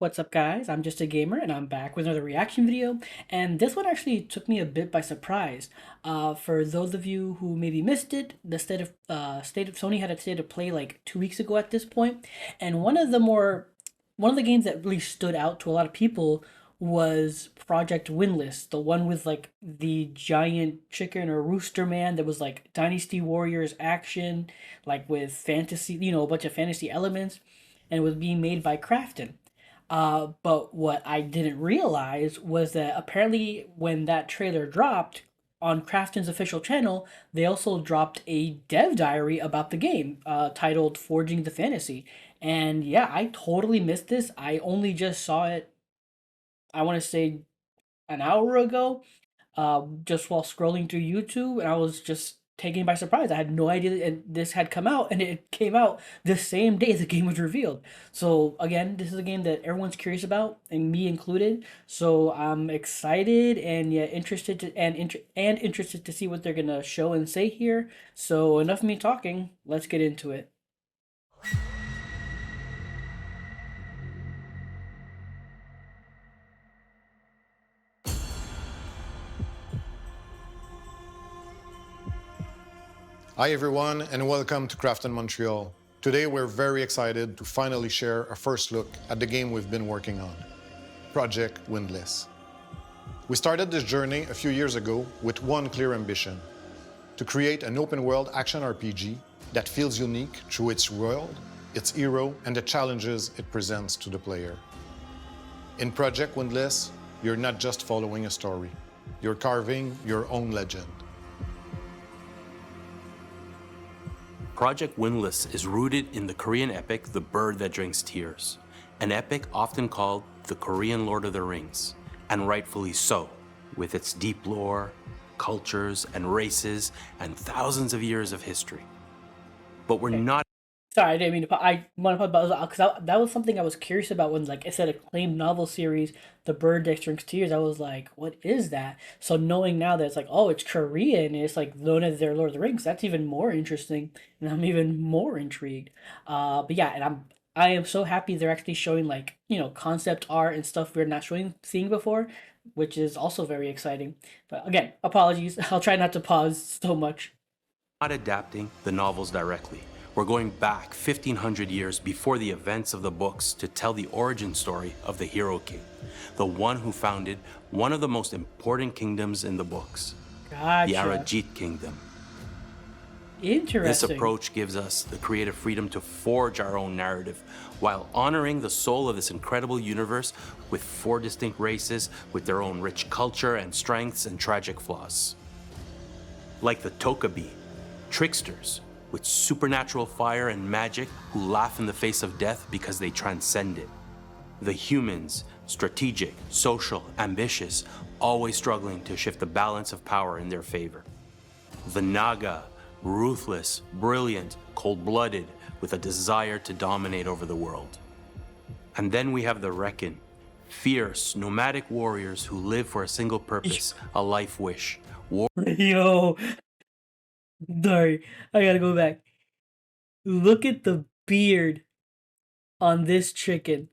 What's up, guys? I'm just a gamer, and I'm back with another reaction video. And this one actually took me a bit by surprise. For those of you who maybe missed it, the state of Sony had a state of play like 2 weeks ago at this point, and one of the games that really stood out to a lot of people was Project Windless, the one with like the giant chicken or rooster man that was like Dynasty Warriors action, like with fantasy, a bunch of fantasy elements, and it was being made by Krafton. But what I didn't realize was that apparently when that trailer dropped on Krafton's official channel, they also dropped a dev diary about the game, titled "Forging the Fantasy." And yeah, I totally missed this. I only just saw it, I want to say, an hour ago, just while scrolling through YouTube, and I was just taken by surprise. I had no idea that this had come out, and it came out the same day the game was revealed. So again, this is a game that everyone's curious about, and me included. So I'm excited and yeah, interested to see what they're gonna show and say here. So enough of me talking. Let's get into it. Hi everyone and welcome to Krafton Montreal. Today we're very excited to finally share a first look at the game we've been working on, Project Windless. We started this journey a few years ago with one clear ambition: to create an open-world action RPG that feels unique through its world, its hero, and the challenges it presents to the player. In Project Windless, you're not just following a story, you're carving your own legend. Project Windless is rooted in the Korean epic The Bird That Drinks Tears, an epic often called the Korean Lord of the Rings, and rightfully so, with its deep lore, cultures, and races, and thousands of years of history. But we're not. Sorry, I didn't mean to. I want to talk about because that was something I was curious about when, like, it said acclaimed novel series, The Bird That Drinks Tears. I was like, what is that? So knowing now that it's like, oh, it's Korean, and it's like known as their Lord of the Rings, that's even more interesting, and I'm even more intrigued. But yeah, and I am so happy they're actually showing like concept art and stuff we're not seeing before, which is also very exciting. But again, apologies. I'll try not to pause so much. Not adapting the novels directly. We're going back 1,500 years before the events of the books to tell the origin story of the Hero King, the one who founded one of the most important kingdoms in the books, Gotcha. the Arajit Kingdom. Interesting. This approach gives us the creative freedom to forge our own narrative while honoring the soul of this incredible universe with 4 distinct races with their own rich culture and strengths and tragic flaws. Like the Tokabi, tricksters, with supernatural fire and magic who laugh in the face of death because they transcend it. The humans, strategic, social, ambitious, always struggling to shift the balance of power in their favor. The Naga, ruthless, brilliant, cold-blooded, with a desire to dominate over the world. And then we have the Reckon, fierce, nomadic warriors who live for a single purpose, a life wish. Yo, sorry, I gotta go back. Look at the beard on this chicken.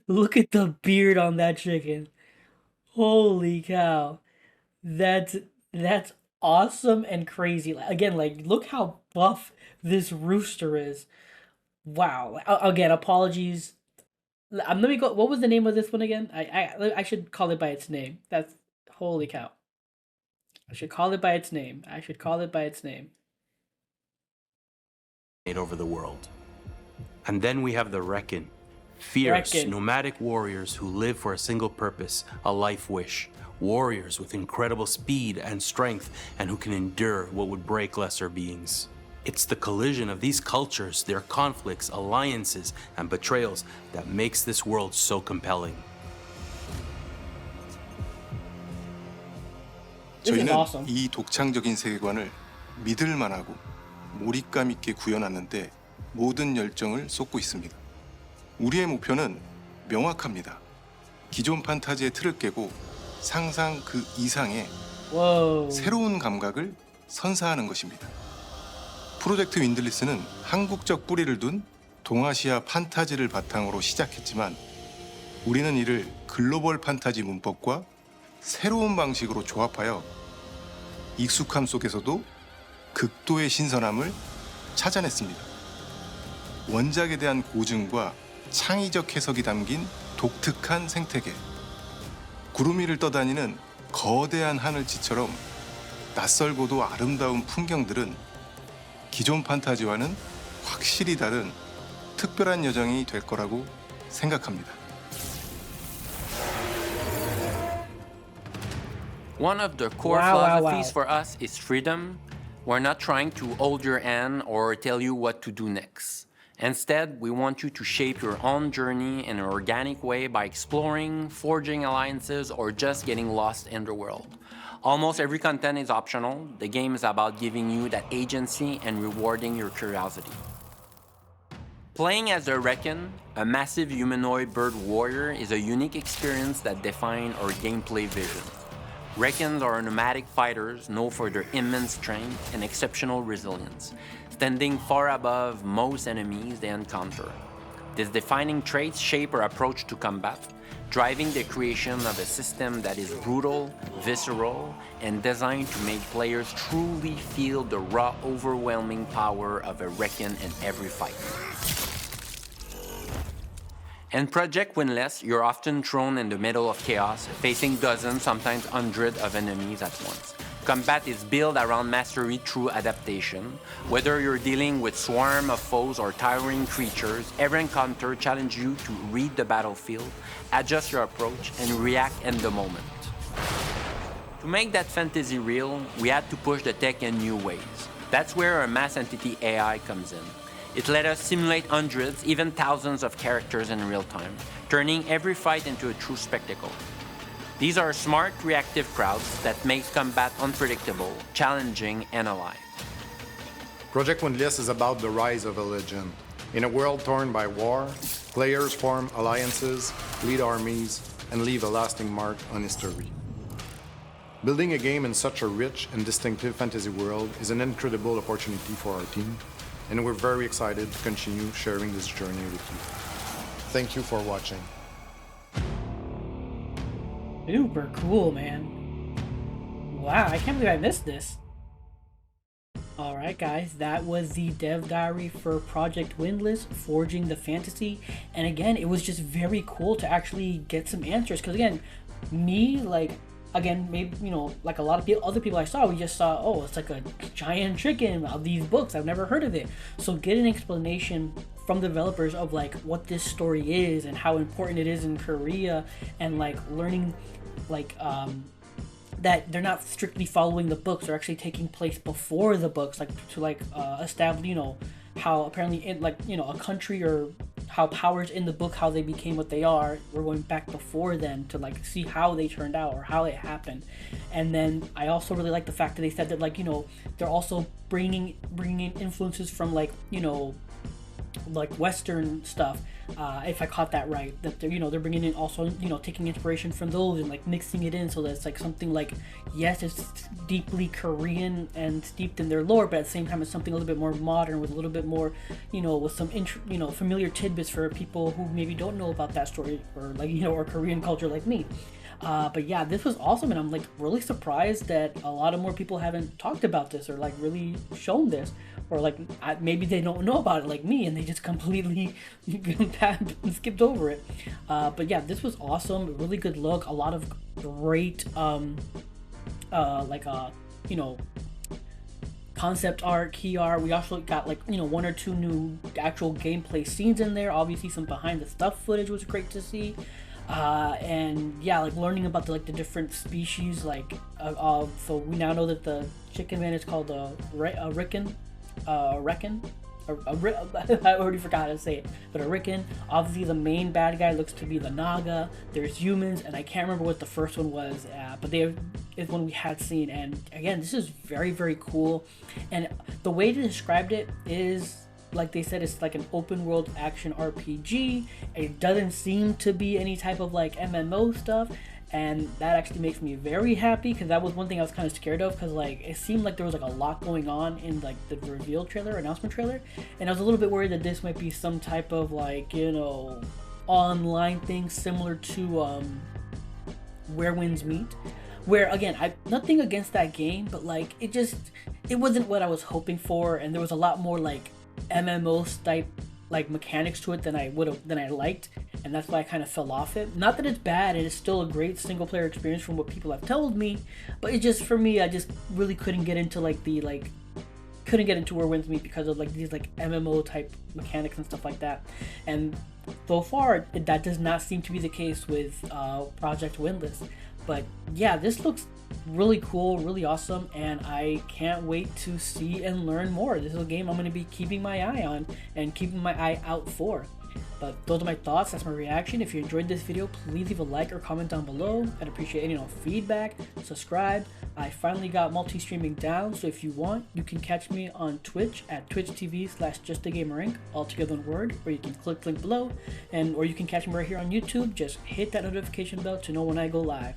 Look at the beard on that chicken. Holy cow. That's that's awesome and crazy. Again, like look how buff this rooster is. Wow. Again, apologies. Let me go. What was the name of this one again? I should call it by its name. That's holy cow. I should call it by its name. I should call it by its name. Over the world. And then we have the Reckon, fierce, nomadic warriors who live for a single purpose, a life wish. Warriors with incredible speed and strength and who can endure what would break lesser beings. It's the collision of these cultures, their conflicts, alliances, and betrayals that makes this world so compelling. 저희는 awesome. 이 독창적인 세계관을 믿을만하고 몰입감 있게 구현하는데 모든 열정을 쏟고 있습니다. 우리의 목표는 명확합니다. 기존 판타지의 틀을 깨고 상상 그 이상의 새로운 감각을 선사하는 것입니다. 프로젝트 윈들리스는 한국적 뿌리를 둔 동아시아 판타지를 바탕으로 시작했지만 우리는 이를 글로벌 판타지 문법과 새로운 방식으로 조합하여 익숙함 속에서도 극도의 신선함을 찾아냈습니다. 원작에 대한 고증과 창의적 해석이 담긴 독특한 생태계, 구름 위를 떠다니는 거대한 하늘지처럼 낯설고도 아름다운 풍경들은 기존 판타지와는 확실히 다른 특별한 여정이 될 거라고 생각합니다. One of the core philosophies for us is freedom. We're not trying to hold your hand or tell you what to do next. Instead, we want you to shape your own journey in an organic way by exploring, forging alliances, or just getting lost in the world. Almost every content is optional. The game is about giving you that agency and rewarding your curiosity. Playing as the Reckon, a massive humanoid bird warrior, is a unique experience that defines our gameplay vision. Reckons are nomadic fighters known for their immense strength and exceptional resilience, standing far above most enemies they encounter. These defining traits shape our approach to combat, driving the creation of a system that is brutal, visceral, and designed to make players truly feel the raw, overwhelming power of a Reckon in every fight. In Project Windless, you're often thrown in the middle of chaos, facing dozens, sometimes hundreds of enemies at once. Combat is built around mastery through adaptation. Whether you're dealing with swarm of foes or towering creatures, every encounter challenges you to read the battlefield, adjust your approach, and react in the moment. To make that fantasy real, we had to push the tech in new ways. That's where our mass entity AI comes in. It let us simulate hundreds, even thousands of characters in real time, turning every fight into a true spectacle. These are smart, reactive crowds that make combat unpredictable, challenging, and alive. Project Windless is about the rise of a legend. In a world torn by war, players form alliances, lead armies, and leave a lasting mark on history. Building a game in such a rich and distinctive fantasy world is an incredible opportunity for our team, and we're very excited to continue sharing this journey with you. Thank you for watching. Super cool, man. Wow, I can't believe I missed this. Alright guys, that was the dev diary for Project Windless, Forging the Fantasy. And again, it was just very cool to actually get some answers. Because again, me, like, again, maybe, you know, like a lot of other people I saw, we just saw, oh, it's like a giant chicken of these books. I've never heard of it. So get an explanation from developers of like what this story is and how important it is in Korea, and like learning like that they're not strictly following the books, they're actually taking place before the books, like to like establish, you know, how apparently in like, you know, a country or how powers in the book, how they became what they are, we're going back before then to like see how they turned out or how it happened. And then I also really like the fact that they said that, like, you know, they're also bringing in influences from like, you know, like Western stuff, if I caught that right, that they're, you know, they're bringing in also, you know, taking inspiration from those and like mixing it in so that it's like something like, yes, it's deeply Korean and steeped in their lore, but at the same time it's something a little bit more modern with a little bit more, you know, with some you know, familiar tidbits for people who maybe don't know about that story or like, you know, or Korean culture like me. But yeah, this was awesome, and I'm like really surprised that a lot of more people haven't talked about this or like really shown this, or like maybe they don't know about it like me and they just completely skipped over it. But yeah, this was awesome, really good look, a lot of great you know, concept art, key art. We also got like, you know, one or two new actual gameplay scenes in there. Obviously some behind the stuff footage was great to see. And yeah, like learning about the, like the different species, like so we now know that the chicken man is called a Reckon. I already forgot how to say it, but a Reckon. Obviously the main bad guy looks to be the Naga. There's humans, and I can't remember what the first one was, but they is one we had seen. And again, this is very, very cool, and the way they described it is, like they said, it's like an open world action RPG. It doesn't seem to be any type of like MMO stuff, and that actually makes me very happy, because that was one thing I was kind of scared of, because like it seemed like there was like a lot going on in like the reveal trailer, announcement trailer, and I was a little bit worried that this might be some type of like, you know, online thing similar to Where Winds Meet, where again, I nothing against that game, but like it wasn't what I was hoping for, and there was a lot more like MMO type like mechanics to it than I liked, and that's why I kind of fell off it. Not that it's bad, it is still a great single player experience from what people have told me, but it just, for me, I just really couldn't get into Where Winds Meet because of like these like MMO type mechanics and stuff like that. And so far that does not seem to be the case with Project Windless. But yeah, this looks really cool, really awesome, and I can't wait to see and learn more. This is a game I'm going to be keeping my eye on and keeping my eye out for. But those are my thoughts, that's my reaction. If you enjoyed this video, please leave a like or comment down below. I'd appreciate any feedback. Subscribe. I finally got multi-streaming down, so if you want, you can catch me on Twitch at twitch.tv/JustAGamerInc, all together in word, or you can click the link below, or you can catch me right here on YouTube. Just hit that notification bell to know when I go live.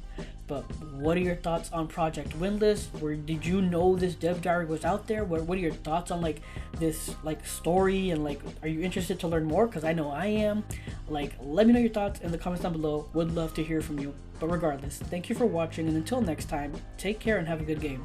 But what are your thoughts on Project Windless? Did you know this dev diary was out there? What are your thoughts on like this like story, and like, are you interested to learn more? Because I know I am. Like, let me know your thoughts in the comments down below. Would love to hear from you. But regardless, thank you for watching, and until next time, take care and have a good game.